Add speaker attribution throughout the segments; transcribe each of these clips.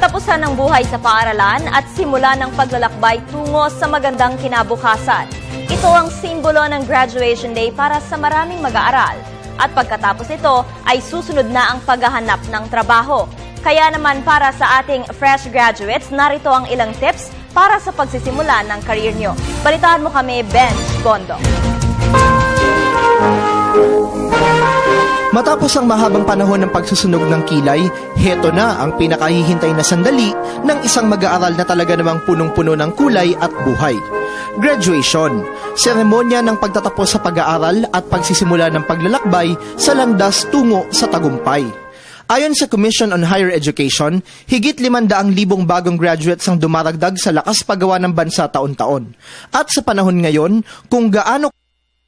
Speaker 1: Katapusan ng buhay sa paaralan at simula ng paglalakbay tungo sa magandang kinabukasan. Ito ang simbolo ng graduation day para sa maraming mag-aaral. At pagkatapos ito ay susunod na ang paghahanap ng trabaho. Kaya naman para sa ating fresh graduates, narito ang ilang tips para sa pagsisimula ng career nyo. Balitaan mo kami, Benj Bondo.
Speaker 2: Matapos ang mahabang panahon ng pagsusunog ng kilay, heto na ang pinakahihintay na sandali ng isang mag-aaral na talaga namang punong-puno ng kulay at buhay. Graduation, seremonya ng pagtatapos sa pag-aaral at pagsisimula ng paglalakbay sa landas tungo sa tagumpay. Ayon sa Commission on Higher Education, higit 500,000 bagong graduates ang dumaragdag sa lakas paggawa ng bansa taon-taon. At sa panahon ngayon, kung gaano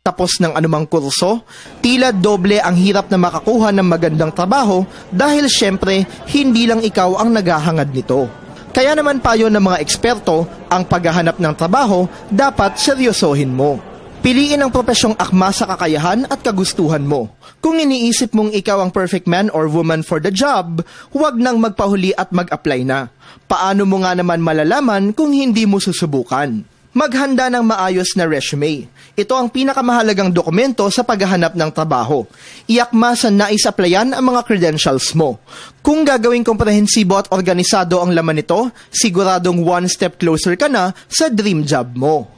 Speaker 2: tapos ng anumang kurso, tila doble ang hirap na makakuha ng magandang trabaho dahil syempre hindi lang ikaw ang naghahangad nito. Kaya naman payo ng mga eksperto, ang paghahanap ng trabaho dapat seryosohin mo. Piliin ang profesyong akma sa kakayahan at kagustuhan mo. Kung iniisip mong ikaw ang perfect man or woman for the job, huwag nang magpahuli at mag-apply na. Paano mo nga naman malalaman kung hindi mo susubukan? Maghanda ng maayos na resume. Ito ang pinakamahalagang dokumento sa paghahanap ng trabaho. Iakma sa nais-applyan ang mga credentials mo. Kung gagawing komprehensibo at organisado ang laman nito, siguradong one step closer ka na sa dream job mo.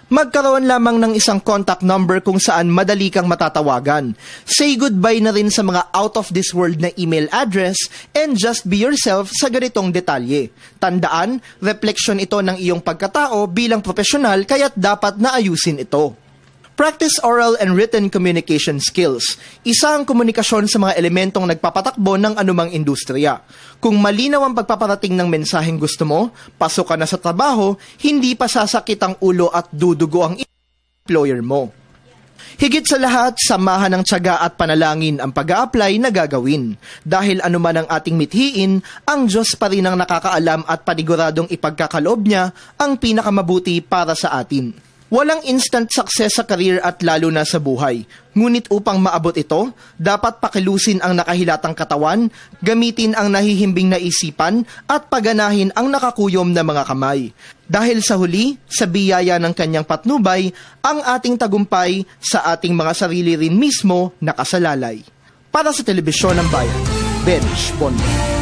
Speaker 2: Magkaroon lamang ng isang contact number kung saan madali kang matatawagan. Say goodbye na rin sa mga out-of-this-world na email address and just be yourself sa ganitong detalye. Tandaan, refleksyon ito ng iyong pagkatao bilang profesional kaya't dapat na ayusin ito. Practice oral and written communication skills. Isa ang komunikasyon sa mga elementong nagpapatakbo ng anumang industriya. Kung malinaw ang pagpaparating ng mensaheng gusto mo, pasok ka na sa trabaho, hindi pa sasakit ang ulo at dudugo ang employer mo. Higit sa lahat, samahan ng tiyaga at panalangin ang pag-a-apply na gagawin. Dahil anuman ang ating mithiin, ang Diyos pa rin ang nakakaalam at paniguradong ipagkakaloob niya ang pinakamabuti para sa atin. Walang instant success sa career at lalo na sa buhay. Ngunit upang maabot ito, dapat pakilusin ang nakahilatang katawan, gamitin ang nahihimbing na isipan, at paganahin ang nakakuyom na mga kamay. Dahil sa huli, sa biyaya ng kanyang patnubay, ang ating tagumpay sa ating mga sarili rin mismo nakasalalay. Para sa Telebisyon ng Bayan, Benj Bondo.